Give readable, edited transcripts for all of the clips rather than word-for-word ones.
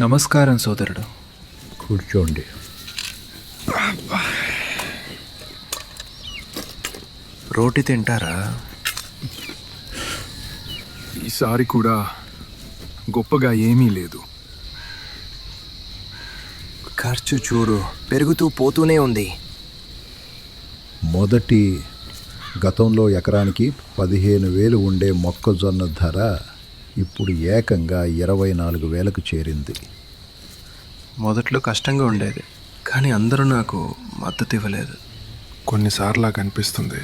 నమస్కారం సోదరుడు. కూర్చోండి. రోటి తింటారా? ఈసారి కూడా గొప్పగా ఏమీ లేదు. ఖర్చు చూడు, పెరుగుతూ పోతూనే ఉంది. మొదటి గతంలో ఎకరానికి 15,000 ఉండే మొక్కజొన్న ధర ఇప్పుడు ఏకంగా 24,000కు చేరింది. మొదట్లో కష్టంగా ఉండేది, కానీ అందరూ నాకు మద్దతు ఇవ్వలేదు. కొన్నిసార్లు కనిపిస్తుంది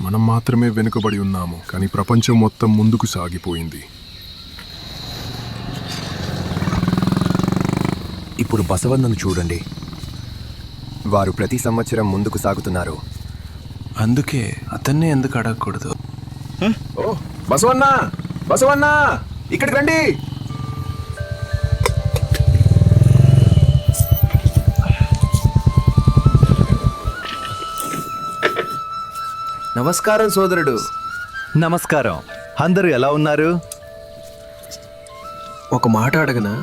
మనం మాత్రమే వెనుకబడి ఉన్నాము, కానీ ప్రపంచం మొత్తం ముందుకు సాగిపోయింది. ఇప్పుడు బసవన్నను చూడండి, వారు ప్రతి సంవత్సరం ముందుకు సాగుతున్నారు. అందుకే అతన్నే ఎందుకు అడగకూడదు? ఓ బసవన్న, బసవన్న ఇక్కడికి రండి. నమస్కారం సోదరుడు. నమస్కారం. అందరూ ఎలా ఉన్నారు? ఒక మాట అడగనా?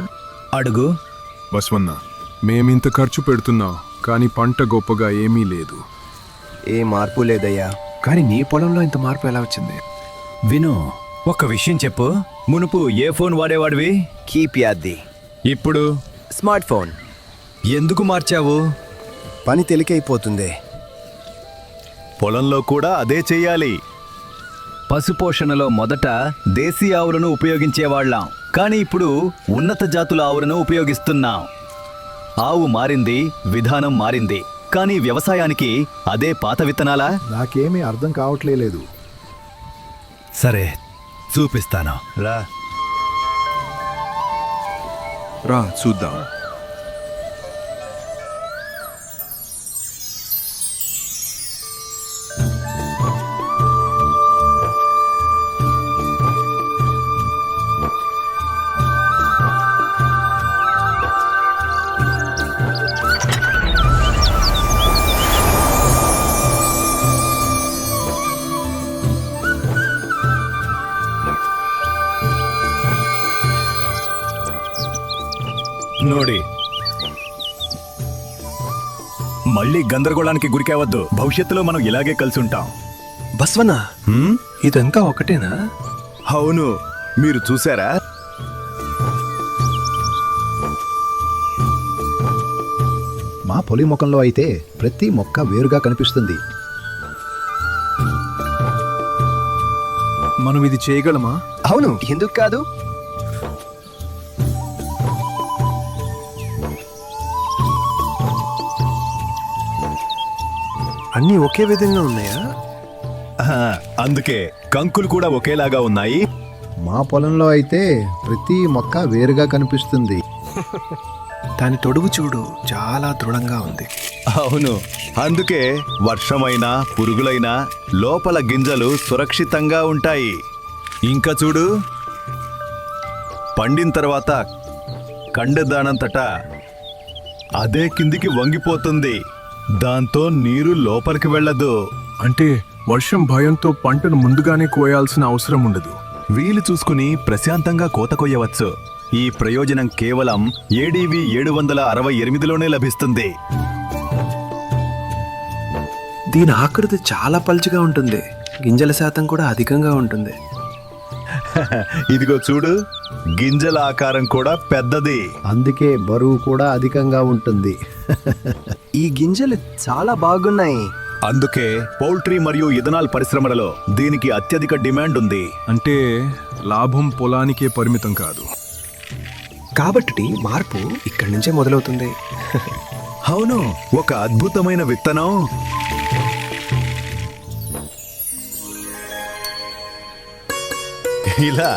అడుగు. బస్వన్న, మేమింత ఖర్చు పెడుతున్నాం, కానీ పంట గొప్పగా ఏమీ లేదు. ఏ మార్పు లేదయ్యా. కానీ నీ పొలంలో ఇంత మార్పు ఎలా వచ్చింది? విను, ఒక విషయం చెప్పు. మునుపు ఏ ఫోన్ వాడేవాడివి? కీప్యాద్ది. ఇప్పుడు స్మార్ట్ ఫోన్. ఎందుకు మార్చావు? పని తేలికైపోతుంది. పొలంలో కూడా అదే చెయ్యాలి. పశుపోషణలో మొదట దేశీ ఆవులను ఉపయోగించేవాళ్ళం, కానీ ఇప్పుడు ఉన్నత జాతుల ఆవులను ఉపయోగిస్తున్నాం. ఆవు మారింది, విధానం మారింది, కానీ వ్యవసాయానికి అదే పాత విత్తనాలా? నాకేమీ అర్థం కావట్లేదు. సరే, చూపిస్తాను రా. రా చూద్దాం. నోడి, మళ్ళీ గందరగోళానికి గురికావద్దు. భవిష్యత్తులో మనం ఇలాగే కలిసి ఉంటాం. బస్వన్న, ఇదంతా ఒకటేనా? అవును, మీరు చూసారా? మా పొలి ముఖంలో అయితే ప్రతి మొక్క వేరుగా కనిపిస్తుంది. మనం ఇది చేయగలమా? అవును, ఎందుకు కాదు? అన్నీ ఒకే విధంగా ఉన్నాయా? అందుకే కంకులు కూడా ఒకేలాగా ఉన్నాయి. మా పొలంలో అయితే ప్రతి మొక్క వేరుగా కనిపిస్తుంది. దాని తొడుగు చూడు, చాలా దృఢంగా ఉంది. అవును, అందుకే వర్షమైనా పురుగులైనా లోపల గింజలు సురక్షితంగా ఉంటాయి. ఇంకా చూడు, పండిన తర్వాత కండదానంతటా అదే కిందికి వంగిపోతుంది. దాంతో నీరు లోపలికి వెళ్ళదు. అంటే వర్షం భయంతో పంటను ముందుగానే కోయాల్సిన అవసరం ఉండదు. వీలు చూసుకుని ప్రశాంతంగా కోత కొయ్యవచ్చు. ఈ ప్రయోజనం కేవలం ఏడీవీ 768లోనే లభిస్తుంది. దీని ఆకృతి చాలా పల్చగా ఉంటుంది, గింజల శాతం కూడా అధికంగా ఉంటుంది. ఇదిగో చూడు, గింజల ఆకారం కూడా పెద్దది. అందుకే బరువు కూడా అధికంగా ఉంటుంది. ఈ గింజలు చాలా బాగున్నాయి. అందుకే పౌల్ట్రీ మరియు ఇథనాల్ పరిశ్రమలలో దీనికి అత్యధిక డిమాండ్ ఉంది. అంటే లాభం పొలానికే పరిమితం కాదు. కాబట్టి మార్పు ఇక్కడి నుంచే మొదలవుతుంది. అవును, ఒక అద్భుతమైన విత్తనం. ఇలా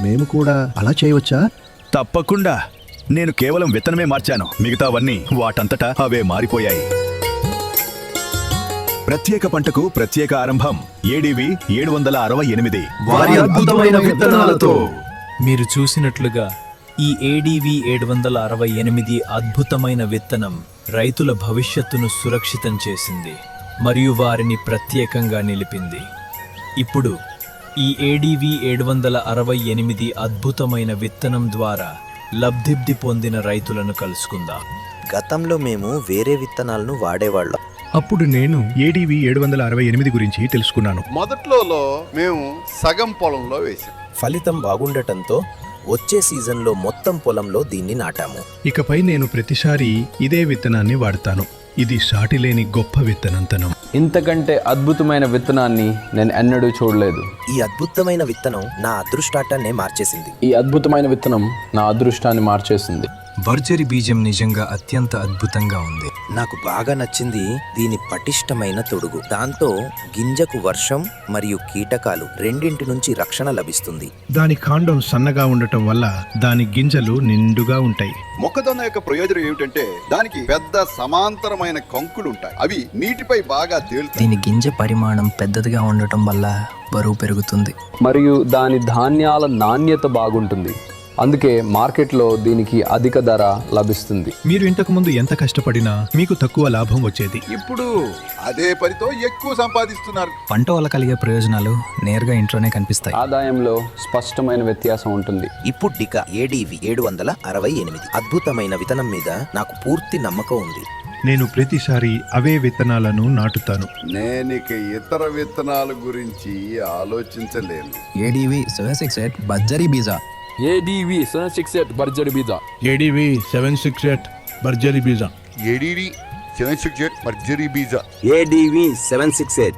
మేము కూడా అలా చేయవచ్చా? తప్పకుండా. నేను కేవలం విత్తనమే మార్చాను, మిగతావన్నీ వాటంతటా అవే మారిపోయాయి. ప్రత్యేక పంటకు ప్రత్యేక ఆరంభం. ఏడీవీ 768. వారి అద్భుతమైన విత్తనాలతో. మీరు చూసినట్లుగా ఈ ఏడీవీ 768 అద్భుతమైన విత్తనం రైతుల భవిష్యత్తును సురక్షితం చేసింది మరియు వారిని ప్రత్యేకంగా నిలిపింది. ఇప్పుడు ఈ ఏడీవీ 768 అద్భుతమైన విత్తనం ద్వారా లబ్ధి పొందిన రైతులను కలుసుకుందాం. గతంలో మేము వేరే విత్తనాలను వాడేవాళ్ళం. అప్పుడు నేను ఏడీవీ 768 గురించి తెలుసుకున్నాను. మొదట్లో మేము సగం పొలంలో వేసాం. ఫలితం బాగుండటంతో వచ్చే సీజన్లో మొత్తం పొలంలో దీన్ని నాటాము. ఇకపై నేను ప్రతిసారి ఇదే విత్తనాన్ని వాడతాను. ఇది సాటిలేని గొప్ప విత్తనంతనం. ఇంతకంటే అద్భుతమైన విత్తనాన్ని నేను ఎన్నడూ చూడలేదు. ఈ అద్భుతమైన విత్తనం నా అదృష్టాటాన్నే మార్చేసింది. ఈ అద్భుతమైన విత్తనం నా అదృష్టాన్ని మార్చేసింది. బర్జరీ బీజం నిజంగా అత్యంత అద్భుతంగా ఉంది. నాకు బాగా నచ్చింది దీని పటిష్టమైన తొడుగు. దాంతో గింజకు వర్షం మరియు కీటకాలు రెండింటి నుంచి రక్షణ లభిస్తుంది. దాని కాండం సన్నగా ఉండటం వల్ల దాని గింజలు నిండుగా ఉంటాయి. మొక్కజొన్న యొక్క ప్రయోజనం ఏమిటంటే దానికి పెద్ద సమాంతరమైన కంకులు ఉంటాయి. అవి నీటిపై బాగా తేలుతాయి. దీని గింజ పరిమాణం పెద్దదిగా ఉండటం వల్ల బరువు పెరుగుతుంది. మరియు దాని ధాన్యాల నాణ్యత బాగుంటుంది. అందుకే మార్కెట్లో దీనికి అధిక ధర లభిస్తుంది. మీరు ఇంతకు ముందు ఎంత కష్టపడినా మీకు తక్కువ లాభం వచ్చేది. ఇప్పుడు అదే పనితో ఎక్కువ సంపాదిస్తున్నారు. పంట వల్ల కలిగే ప్రయోజనాలు నేరుగా ఇంట్లోనే కనిపిస్తాయి. ఆదాయంలో స్పష్టమైన వ్యత్యాసం ఉంటుంది. ఇప్పుడు డికా ఏడీవీ 768 అద్భుతమైన విత్తనం మీద నాకు పూర్తి నమ్మకం ఉంది. నేను ప్రతిసారి అవే విత్తనాలను నాటుతాను. నేనిక ఇతర విత్తనాల గురించి ఆలోచించలేను. ఏడీవీ 768 బర్జరీ బీజా. ఏడీవీ 768 బర్జరీ బీజా. ఏడీవీ 768 బర్జరీ బీజా. ఏడీడీ 768 మర్జరీ బీజా. ఏడీవీ 768